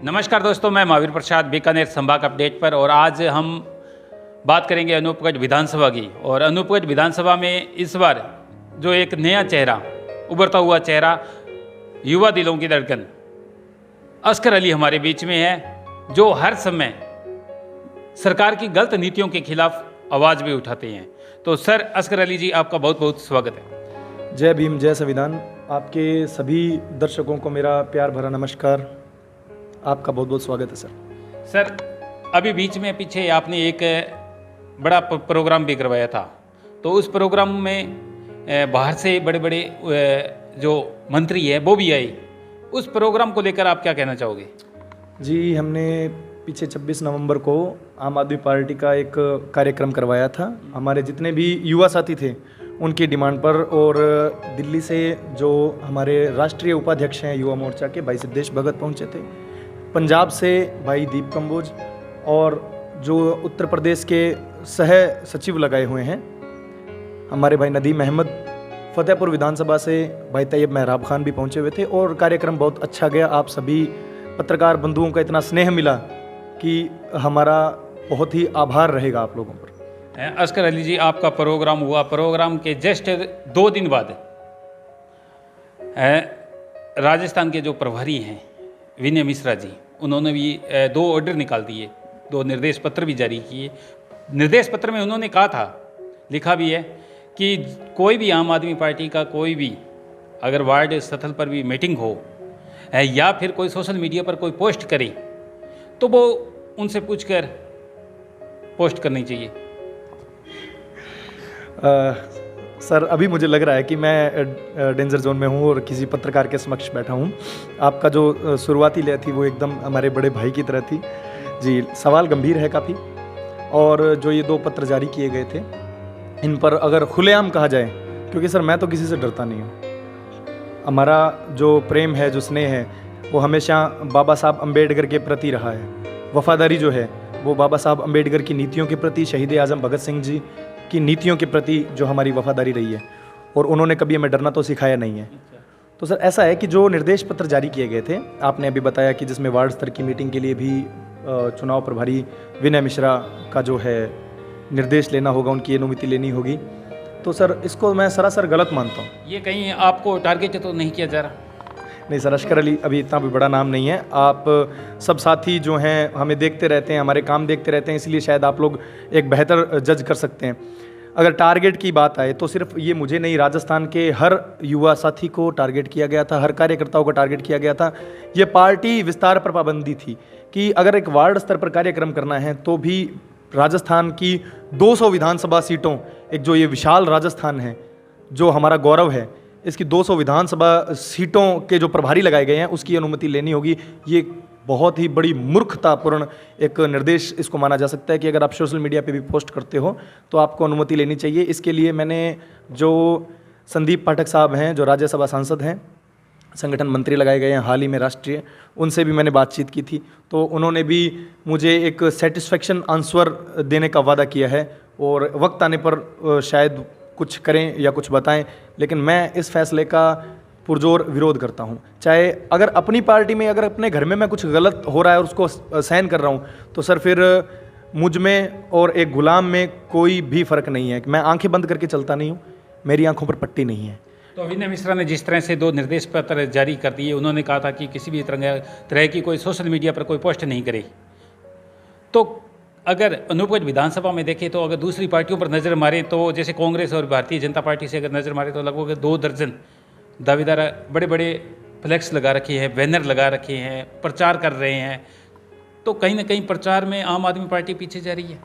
नमस्कार दोस्तों, मैं महावीर प्रसाद बीकानेर संभाग अपडेट पर। और आज हम बात करेंगे अनूपगढ़ विधानसभा की। और अनूपगढ़ विधानसभा में इस बार जो एक नया चेहरा, उभरता हुआ चेहरा, युवा दिलों की धड़कन असगर अली हमारे बीच में है, जो हर समय सरकार की गलत नीतियों के खिलाफ आवाज़ भी उठाते हैं। तो सर असगर अली जी, आपका बहुत बहुत स्वागत है। जय भीम, जय संविधान। आपके सभी दर्शकों को मेरा प्यार भरा नमस्कार। आपका बहुत बहुत स्वागत है सर। सर, अभी बीच में पीछे आपने एक बड़ा प्रोग्राम भी करवाया था, तो उस प्रोग्राम में बाहर से बड़े बड़े जो मंत्री हैं वो भी आए। उस प्रोग्राम को लेकर आप क्या कहना चाहोगे? जी, हमने पीछे 26 नवंबर को आम आदमी पार्टी का एक कार्यक्रम करवाया था। हमारे जितने भी युवा साथी थे उनकी डिमांड पर, और दिल्ली से जो हमारे राष्ट्रीय उपाध्यक्ष हैं युवा मोर्चा के भाई सिद्धेश भगत पहुंचे थे, पंजाब से भाई दीप कंबोज, और जो उत्तर प्रदेश के सह सचिव लगाए हुए हैं हमारे भाई नदीम अहमद, फतेहपुर विधानसभा से भाई तैयब मेहराब खान भी पहुंचे हुए थे। और कार्यक्रम बहुत अच्छा गया। आप सभी पत्रकार बंधुओं का इतना स्नेह मिला कि हमारा बहुत ही आभार रहेगा आप लोगों पर। असगर अली जी, आपका प्रोग्राम हुआ, प्रोग्राम के जस्ट 2 दिन बाद राजस्थान के जो प्रभारी हैं विनय मिश्रा जी, उन्होंने भी 2 ऑर्डर निकाल दिए, 2 निर्देश पत्र भी जारी किए। निर्देश पत्र में उन्होंने कहा था, लिखा भी है कि कोई भी आम आदमी पार्टी का कोई भी अगर वार्ड स्थल पर भी मीटिंग हो या फिर कोई सोशल मीडिया पर कोई पोस्ट करे तो वो उनसे पूछकर पोस्ट करनी चाहिए। सर, अभी मुझे लग रहा है कि मैं डेंजर जोन में हूँ और किसी पत्रकार के समक्ष बैठा हूँ। आपका जो शुरुआती लय थी वो एकदम हमारे बड़े भाई की तरह थी। जी, सवाल गंभीर है काफ़ी। और जो ये 2 पत्र जारी किए गए थे, इन पर अगर खुलेआम कहा जाए, क्योंकि सर मैं तो किसी से डरता नहीं हूँ। हमारा जो प्रेम है, जो स्नेह है, वो हमेशा बाबा साहब अम्बेडकर के प्रति रहा है। वफादारी जो है वो बाबा साहब अम्बेडकर की नीतियों के प्रति, शहीद आज़म भगत सिंह जी की नीतियों के प्रति जो हमारी वफादारी रही है, और उन्होंने कभी हमें डरना तो सिखाया नहीं है। तो सर ऐसा है कि जो निर्देश पत्र जारी किए गए थे, आपने अभी बताया कि जिसमें वार्ड स्तर की मीटिंग के लिए भी चुनाव प्रभारी विनय मिश्रा का जो है निर्देश लेना होगा, उनकी अनुमति लेनी होगी, तो सर इसको मैं सरासर गलत मानता हूँ। ये कहीं आपको टारगेट तो नहीं किया जा रहा? नहीं सर, असगर अली अभी इतना भी बड़ा नाम नहीं है। आप सब साथी जो हैं हमें देखते रहते हैं, हमारे काम देखते रहते हैं, इसलिए शायद आप लोग एक बेहतर जज कर सकते हैं। अगर टारगेट की बात आए तो सिर्फ ये मुझे नहीं, राजस्थान के हर युवा साथी को टारगेट किया गया था, हर कार्यकर्ताओं को टारगेट किया गया था। ये पार्टी विस्तार पर पाबंदी थी कि अगर एक वार्ड स्तर पर कार्यक्रम करना है तो भी राजस्थान की 200 विधानसभा सीटों, एक जो ये विशाल राजस्थान है, जो हमारा गौरव है, इसकी 200 विधानसभा सीटों के जो प्रभारी लगाए गए हैं उसकी अनुमति लेनी होगी। ये बहुत ही बड़ी मूर्खतापूर्ण एक निर्देश इसको माना जा सकता है कि अगर आप सोशल मीडिया पे भी पोस्ट करते हो तो आपको अनुमति लेनी चाहिए। इसके लिए मैंने जो संदीप पाठक साहब हैं, जो राज्यसभा सांसद हैं, संगठन मंत्री लगाए गए हैं हाल ही में राष्ट्रीय, उनसे भी मैंने बातचीत की थी। तो उन्होंने भी मुझे एक सेटिस्फेक्शन आंसर देने का वादा किया है, और वक्त आने पर शायद कुछ करें या कुछ बताएं, लेकिन मैं इस फैसले का पुरजोर विरोध करता हूं। चाहे अगर अपनी पार्टी में, अगर अपने घर में मैं कुछ गलत हो रहा है और उसको सहन कर रहा हूं, तो सर फिर मुझ में और एक गुलाम में कोई भी फ़र्क नहीं है। मैं आंखें बंद करके चलता नहीं हूं, मेरी आंखों पर पट्टी नहीं है। तो विनय मिश्रा ने जिस तरह से 2 निर्देश पत्र जारी कर दिए, उन्होंने कहा था कि किसी भी तरह की कोई सोशल मीडिया पर कोई पोस्ट नहीं करे। तो अगर अनूपगढ़ विधानसभा में देखें तो अगर दूसरी पार्टियों पर नज़र मारें तो जैसे कांग्रेस और भारतीय जनता पार्टी से अगर नज़र मारें तो लगभग 2 दर्जन दावेदार बड़े बड़े फ्लैक्स लगा रखे हैं, बैनर लगा रखे हैं, प्रचार कर रहे हैं। तो कहीं ना कहीं प्रचार में आम आदमी पार्टी पीछे जा रही है।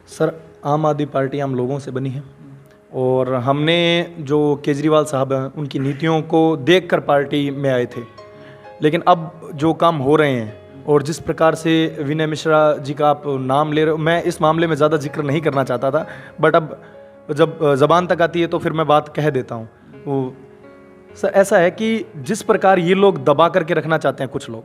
सर, आम आदमी पार्टी हम लोगों से बनी है, और हमने जो केजरीवाल साहब हैं उनकी नीतियों को देखकर पार्टी में आए थे। लेकिन अब जो काम हो रहे हैं और जिस प्रकार से विनय मिश्रा जी का आप नाम ले रहे हो, मैं इस मामले में ज़्यादा जिक्र नहीं करना चाहता था, बट अब जब ज़बान तक आती है तो फिर मैं बात कह देता हूँ। वो सर ऐसा है कि जिस प्रकार ये लोग दबा करके रखना चाहते हैं, कुछ लोग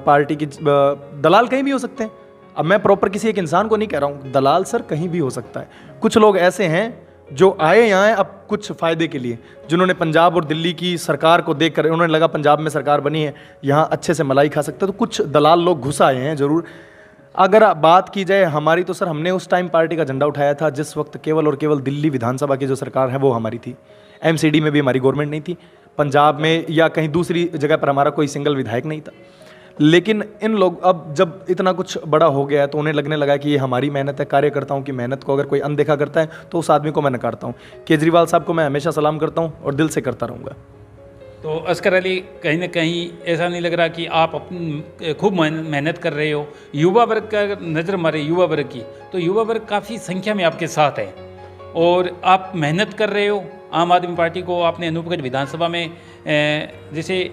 पार्टी की दलाल कहीं भी हो सकते हैं। अब मैं प्रॉपर किसी एक इंसान को नहीं कह रहा हूँ, दलाल सर कहीं भी हो सकता है। कुछ लोग ऐसे हैं जो आए यहाँ हैं अब कुछ फ़ायदे के लिए, जिन्होंने पंजाब और दिल्ली की सरकार को देखकर उन्होंने लगा पंजाब में सरकार बनी है, यहाँ अच्छे से मलाई खा सकते हैं, तो कुछ दलाल लोग घुस आए हैं ज़रूर। अगर बात की जाए हमारी, तो सर हमने उस टाइम पार्टी का झंडा उठाया था जिस वक्त केवल और केवल दिल्ली विधानसभा की जो सरकार है वो हमारी थी। एमसीडी में भी हमारी गवर्नमेंट नहीं थी, पंजाब में या कहीं दूसरी जगह पर हमारा कोई सिंगल विधायक नहीं था। लेकिन इन लोग अब जब इतना कुछ बड़ा हो गया है तो उन्हें लगने लगा कि ये हमारी मेहनत है, कार्यकर्ताओं की मेहनत को अगर कोई अनदेखा करता है तो उस आदमी को मैं नकारता हूँ। केजरीवाल साहब को मैं हमेशा सलाम करता हूँ और दिल से करता रहूँगा। तो असगर अली, कहीं ना कहीं ऐसा नहीं लग रहा कि आप अपनी खूब मेहनत कर रहे हो? युवा वर्ग का नज़र मारे, युवा वर्ग की, तो युवा वर्ग काफ़ी संख्या में आपके साथ है और आप मेहनत कर रहे हो। आम आदमी पार्टी को आपने अनूपगढ़ विधानसभा में जैसे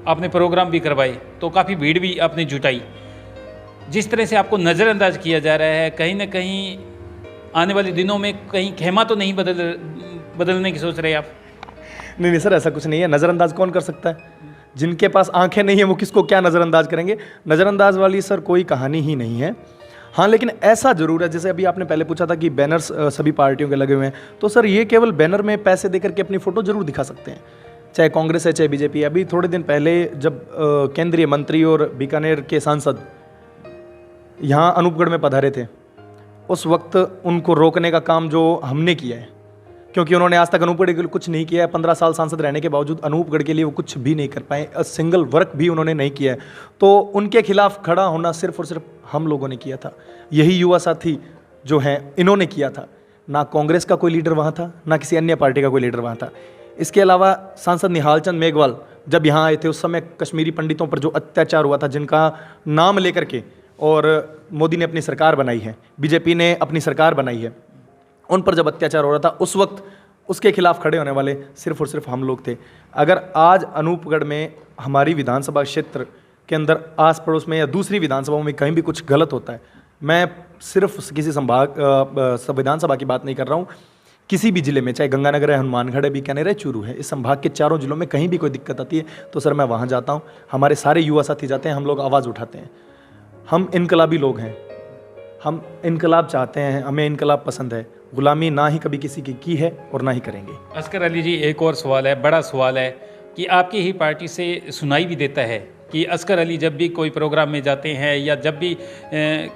आपने प्रोग्राम भी करवाए तो काफ़ी भीड़ भी आपने जुटाई। जिस तरह से आपको नज़रअंदाज किया जा रहा है, कहीं ना कहीं आने वाले दिनों में कहीं खेमा तो नहीं बदलने की सोच रहे आप? नहीं सर, ऐसा कुछ नहीं है। नज़रअंदाज कौन कर सकता है? जिनके पास आंखें नहीं है वो किसको क्या नज़रअंदाज करेंगे? नज़रअंदाज वाली सर कोई कहानी ही नहीं है। हाँ, लेकिन ऐसा ज़रूर है, जैसे अभी आपने पहले पूछा था कि बैनर्स सभी पार्टियों के लगे हुए हैं, तो सर ये केवल बैनर में पैसे देकर के अपनी फ़ोटो जरूर दिखा सकते हैं, चाहे कांग्रेस है चाहे बीजेपी। अभी थोड़े दिन पहले जब केंद्रीय मंत्री और बीकानेर के सांसद यहाँ अनूपगढ़ में पधारे थे, उस वक्त उनको रोकने का काम जो हमने किया है, क्योंकि उन्होंने आज तक अनूपगढ़ के लिए कुछ नहीं किया है। 15 साल सांसद रहने के बावजूद अनूपगढ़ के लिए वो कुछ भी नहीं कर पाए, सिंगल वर्क भी उन्होंने नहीं किया है। तो उनके खिलाफ खड़ा होना सिर्फ और सिर्फ हम लोगों ने किया था, यही युवा साथी जो हैं इन्होंने किया था। ना कांग्रेस का कोई लीडर वहाँ था, ना किसी अन्य पार्टी का कोई लीडर वहाँ था। इसके अलावा सांसद निहाल चंद मेघवाल जब यहाँ आए थे, उस समय कश्मीरी पंडितों पर जो अत्याचार हुआ था, जिनका नाम लेकर के और मोदी ने अपनी सरकार बनाई है, बीजेपी ने अपनी सरकार बनाई है, उन पर जब अत्याचार हो रहा था उस वक्त उसके खिलाफ खड़े होने वाले सिर्फ और सिर्फ हम लोग थे। अगर आज अनूपगढ़ में हमारी विधानसभा क्षेत्र के अंदर आस पड़ोस में या दूसरी विधानसभाओं में कहीं भी कुछ गलत होता है, मैं सिर्फ किसी विधानसभा की बात नहीं कर रहा हूँ, किसी भी जिले में, चाहे गंगानगर है, हनुमानगढ़ है, बीकानेर है, चूरू है, इस संभाग के चारों जिलों में कहीं भी कोई दिक्कत आती है तो सर मैं वहाँ जाता हूँ, हमारे सारे युवा साथी जाते हैं, हम लोग आवाज़ उठाते हैं। हम इनकलाबी लोग हैं, हम इनकलाब चाहते हैं, हमें इनकलाब पसंद है, गुलामी ना ही कभी किसी की है और ना ही करेंगे। असगर अली जी, एक और सवाल है, बड़ा सवाल है कि आपकी ही पार्टी से सुनाई भी देता है कि असगर अली जब भी कोई प्रोग्राम में जाते हैं या जब भी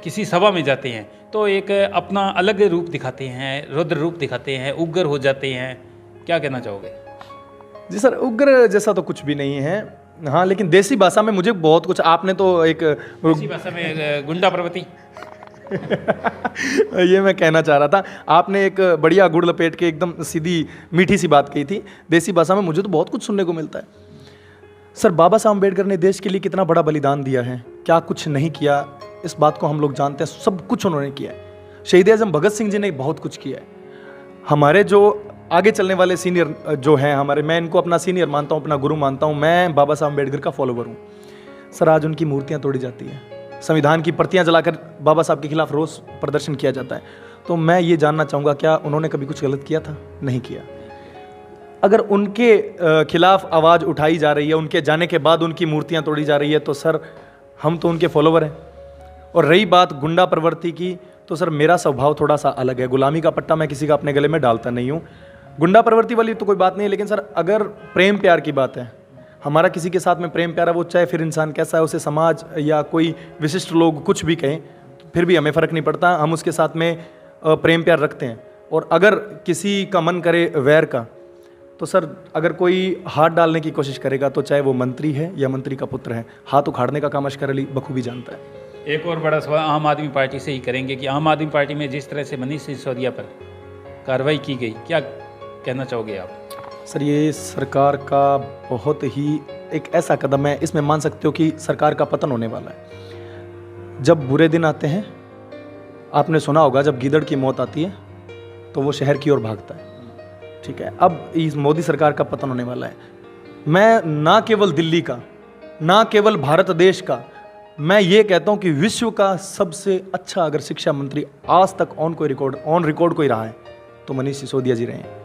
किसी सभा में जाते हैं तो एक अपना अलग रूप दिखाते हैं, रुद्र रूप दिखाते हैं, उग्र हो जाते हैं। क्या कहना चाहोगे? जी सर, उग्र जैसा तो कुछ भी नहीं है। हाँ, लेकिन देसी भाषा में मुझे बहुत कुछ, आपने तो एक देसी भाषा में गुंडा प्रवृत्ति ये मैं कहना चाह रहा था, आपने एक बढ़िया गुड़ लपेट के एकदम सीधी मीठी सी बात कही थी। देसी भाषा में मुझे तो बहुत कुछ सुनने को मिलता है। सर, बाबा साहब अम्बेडकर ने देश के लिए कितना बड़ा बलिदान दिया है, क्या कुछ नहीं किया, इस बात को हम लोग जानते हैं। सब कुछ उन्होंने किया है। शहीद आजम भगत सिंह जी ने बहुत कुछ किया है। हमारे जो आगे चलने वाले सीनियर जो हैं हमारे, मैं इनको अपना सीनियर मानता हूँ, अपना गुरु मानता हूँ, मैं बाबा साहब अम्बेडकर का फॉलोवर हूँ। सर, आज उनकी मूर्तियाँ तोड़ी जाती हैं, संविधान की प्रतियां जलाकर बाबा साहब के खिलाफ रोष प्रदर्शन किया जाता है। तो मैं ये जानना चाहूँगा, क्या उन्होंने कभी कुछ गलत किया था? नहीं किया। अगर उनके खिलाफ आवाज़ उठाई जा रही है, उनके जाने के बाद उनकी मूर्तियां तोड़ी जा रही है, तो सर हम तो उनके फॉलोवर हैं। और रही बात गुंडा प्रवृत्ति की, तो सर मेरा स्वभाव थोड़ा सा अलग है। गुलामी का पट्टा मैं किसी का अपने गले में डालता नहीं हूँ। गुंडा प्रवृत्ति वाली तो कोई बात नहीं है, लेकिन सर अगर प्रेम प्यार की बात है, हमारा किसी के साथ में प्रेम प्यार है, वो चाहे फिर इंसान कैसा है, उसे समाज या कोई विशिष्ट लोग कुछ भी कहें, फिर भी हमें फ़र्क नहीं पड़ता, हम उसके साथ में प्रेम प्यार रखते हैं। और अगर किसी का मन करे वैर का, तो सर अगर कोई हाथ डालने की कोशिश करेगा, तो चाहे वो मंत्री है या मंत्री का पुत्र है, हाथ उखाड़ने का काम असगर अली बखूबी जानता है। एक और बड़ा सवाल आम आदमी पार्टी से ही करेंगे कि आम आदमी पार्टी में जिस तरह से मनीष सिसोदिया पर कार्रवाई की गई, क्या कहना चाहोगे आप? सर, ये सरकार का बहुत ही एक ऐसा कदम है, इसमें मान सकते हो कि सरकार का पतन होने वाला है। जब बुरे दिन आते हैं, आपने सुना होगा, जब गीदड़ की मौत आती है तो वो शहर की ओर भागता है। ठीक है, अब इस मोदी सरकार का पतन होने वाला है। मैं ना केवल दिल्ली का, ना केवल भारत देश का, मैं ये कहता हूँ कि विश्व का सबसे अच्छा अगर शिक्षा मंत्री आज तक ऑन रिकॉर्ड कोई रहा है तो मनीष सिसोदिया जी रहे हैं।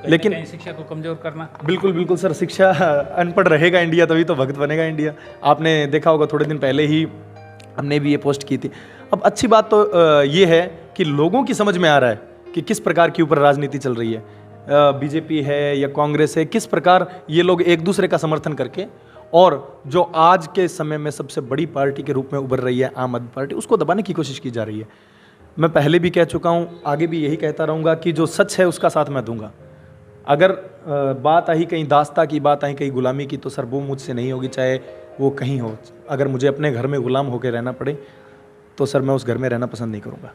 लेकिन शिक्षा को कमजोर करना, बिल्कुल बिल्कुल सर, शिक्षा अनपढ़ रहेगा इंडिया तभी तो भक्त बनेगा इंडिया। आपने देखा होगा, थोड़े दिन पहले ही हमने भी ये पोस्ट की थी। अब अच्छी बात तो ये है कि लोगों की समझ में आ रहा है कि किस प्रकार की ऊपर राजनीति चल रही है, बीजेपी है या कांग्रेस है, किस प्रकार ये लोग एक दूसरे का समर्थन करके और जो आज के समय में सबसे बड़ी पार्टी के रूप में उभर रही है आम आदमी पार्टी, उसको दबाने की कोशिश की जा रही है। मैं पहले भी कह चुका हूँ, आगे भी यही कहता रहूँगा कि जो सच है उसका साथ मैं दूंगा। अगर बात आई कहीं दास्ता की, बात आई कहीं गुलामी की, तो सर वो मुझसे नहीं होगी, चाहे वो कहीं हो। अगर मुझे अपने घर में गुलाम होकर रहना पड़े तो सर मैं उस घर में रहना पसंद नहीं करूँगा।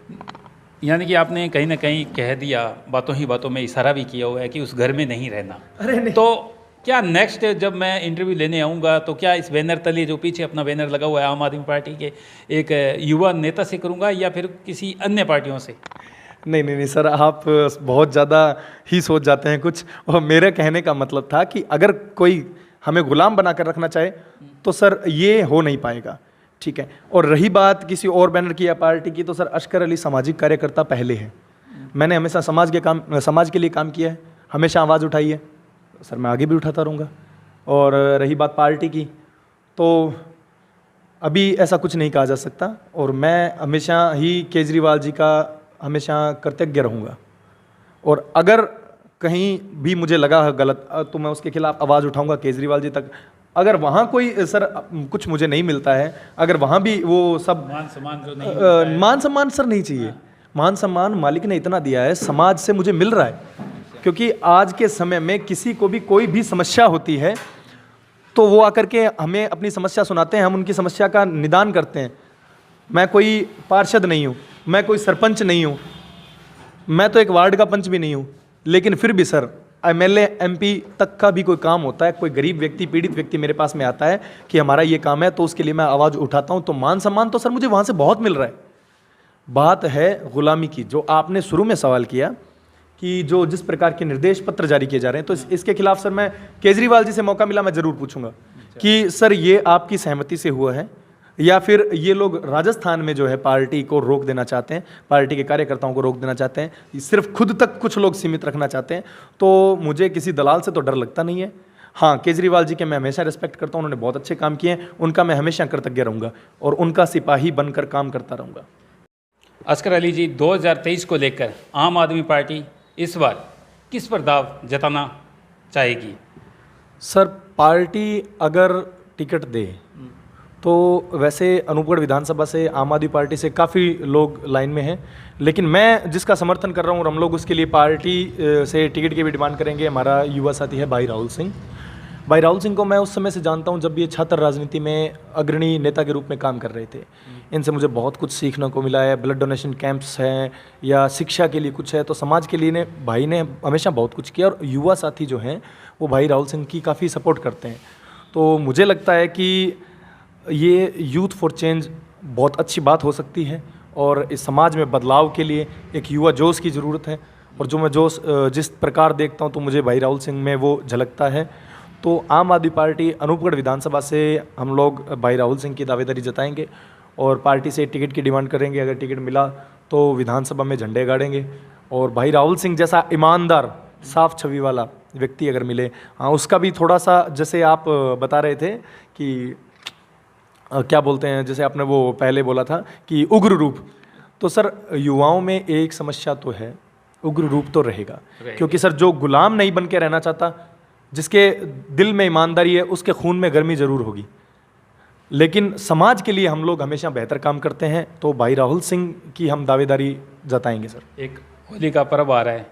यानी कि आपने कहीं ना कहीं कह दिया, बातों ही बातों में इशारा भी किया हुआ है कि उस घर में नहीं रहना। अरे नहीं। तो क्या नेक्स्ट जब मैं इंटरव्यू लेने आऊँगा तो क्या इस बैनर तले, जो पीछे अपना बैनर लगा हुआ है आम आदमी पार्टी के, एक युवा नेता से करूँगा या फिर किसी अन्य पार्टियों से? नहीं सर, आप बहुत ज़्यादा ही सोच जाते हैं कुछ। और मेरे कहने का मतलब था कि अगर कोई हमें गुलाम बना कर रखना चाहे तो सर ये हो नहीं पाएगा, ठीक है। और रही बात किसी और बैनर की या पार्टी की, तो सर अस्कर अली सामाजिक कार्यकर्ता पहले है। मैंने हमेशा समाज के लिए काम किया है, हमेशा आवाज़ उठाई है, सर मैं आगे भी उठाता रहूँगा। और रही बात पार्टी की, तो अभी ऐसा कुछ नहीं कहा जा सकता और मैं हमेशा ही केजरीवाल जी का हमेशा कृतज्ञ रहूँगा। और अगर कहीं भी मुझे लगा गलत तो मैं उसके खिलाफ आवाज़ उठाऊँगा केजरीवाल जी तक। अगर वहाँ कोई सर कुछ मुझे नहीं मिलता है, अगर वहाँ भी वो सब मान सम्मान जो नहीं मिलता है। मान सम्मान सर नहीं चाहिए। मान सम्मान मालिक ने इतना दिया है, समाज से मुझे मिल रहा है। क्योंकि आज के समय में किसी को भी कोई भी समस्या होती है तो वो आकर के हमें अपनी समस्या सुनाते हैं, हम उनकी समस्या का निदान करते हैं। मैं कोई पार्षद नहीं हूँ, मैं कोई सरपंच नहीं हूँ, मैं तो एक वार्ड का पंच भी नहीं हूँ, लेकिन फिर भी सर एमएलए एमपी तक का भी कोई काम होता है, कोई गरीब व्यक्ति, पीड़ित व्यक्ति मेरे पास में आता है कि हमारा ये काम है, तो उसके लिए मैं आवाज़ उठाता हूँ। तो मान सम्मान तो सर मुझे वहाँ से बहुत मिल रहा है। बात है गुलामी की, जो आपने शुरू में सवाल किया कि जो जिस प्रकार के निर्देश पत्र जारी किए जा रहे हैं, तो इसके खिलाफ सर मैं केजरीवाल जी से मौका मिला मैं ज़रूर पूछूंगा कि सर ये आपकी सहमति से हुआ है या फिर ये लोग राजस्थान में जो है पार्टी को रोक देना चाहते हैं, पार्टी के कार्यकर्ताओं को रोक देना चाहते हैं, सिर्फ खुद तक कुछ लोग सीमित रखना चाहते हैं। तो मुझे किसी दलाल से तो डर लगता नहीं है। हाँ, केजरीवाल जी के मैं हमेशा रिस्पेक्ट करता हूँ, उन्होंने बहुत अच्छे काम किए हैं, उनका मैं हमेशा कृतज्ञ रहूँगा और उनका सिपाही बनकर काम करता रहूँगा। अस्कर अली जी, 2023 को लेकर आम आदमी पार्टी इस बार किस पर दाव जताना चाहेगी? सर पार्टी अगर टिकट दे तो वैसे अनूपगढ़ विधानसभा से आम आदमी पार्टी से काफ़ी लोग लाइन में हैं, लेकिन मैं जिसका समर्थन कर रहा हूँ और हम लोग उसके लिए पार्टी से टिकट की भी डिमांड करेंगे। हमारा युवा साथी है भाई राहुल सिंह। भाई राहुल सिंह को मैं उस समय से जानता हूँ जब ये छात्र राजनीति में अग्रणी नेता के रूप में काम कर रहे थे। इनसे मुझे बहुत कुछ सीखने को मिला है। ब्लड डोनेशन कैंप्स हैं या शिक्षा के लिए कुछ है, तो समाज के लिए भाई ने हमेशा बहुत कुछ किया। और युवा साथी जो हैं वो भाई राहुल सिंह की काफ़ी सपोर्ट करते हैं। तो मुझे लगता है कि ये यूथ फॉर चेंज बहुत अच्छी बात हो सकती है और इस समाज में बदलाव के लिए एक युवा जोश की ज़रूरत है। और जो मैं जोश जिस प्रकार देखता हूँ तो मुझे भाई राहुल सिंह में वो झलकता है। तो आम आदमी पार्टी अनूपगढ़ विधानसभा से हम लोग भाई राहुल सिंह की दावेदारी जताएंगे और पार्टी से टिकट की डिमांड करेंगे। अगर टिकट मिला तो विधानसभा में झंडे गाड़ेंगे। और भाई राहुल सिंह जैसा ईमानदार साफ छवि वाला व्यक्ति अगर मिले, हाँ, उसका भी थोड़ा सा, जैसे आप बता रहे थे कि क्या बोलते हैं, जैसे आपने वो पहले बोला था कि उग्र रूप, तो सर युवाओं में एक समस्या तो है, उग्र रूप तो रहेगा। क्योंकि सर जो गुलाम नहीं बन के रहना चाहता, जिसके दिल में ईमानदारी है, उसके खून में गर्मी ज़रूर होगी। लेकिन समाज के लिए हम लोग हमेशा बेहतर काम करते हैं, तो भाई राहुल सिंह की हम दावेदारी जताएंगे। सर एक होली का पर्व आ रहा है,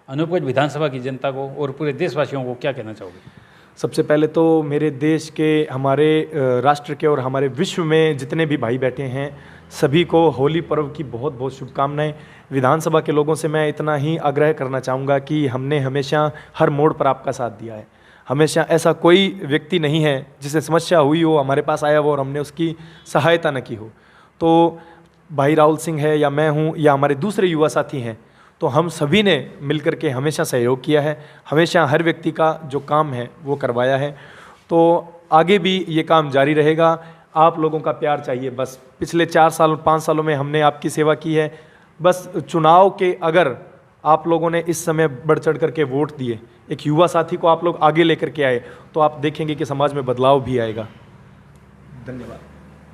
अनूपगढ़ विधानसभा की जनता को और पूरे देशवासियों को क्या कहना चाहोगे? सबसे पहले तो मेरे देश के, हमारे राष्ट्र के और हमारे विश्व में जितने भी भाई बैठे हैं सभी को होली पर्व की बहुत बहुत शुभकामनाएं। विधानसभा के लोगों से मैं इतना ही आग्रह करना चाहूँगा कि हमने हमेशा हर मोड़ पर आपका साथ दिया है। हमेशा ऐसा कोई व्यक्ति नहीं है जिसे समस्या हुई हो हमारे पास आया हो और हमने उसकी सहायता न की हो। तो भाई राहुल सिंह है या मैं हूँ या हमारे दूसरे युवा साथी हैं, तो हम सभी ने मिलकर के हमेशा सहयोग किया है, हमेशा हर व्यक्ति का जो काम है वो करवाया है। तो आगे भी ये काम जारी रहेगा। आप लोगों का प्यार चाहिए बस। पिछले 4 साल 5 सालों में हमने आपकी सेवा की है। बस चुनाव के अगर आप लोगों ने इस समय बढ़ चढ़ करके वोट दिए, एक युवा साथी को आप लोग आगे लेकर के आए, तो आप देखेंगे कि समाज में बदलाव भी आएगा। धन्यवाद।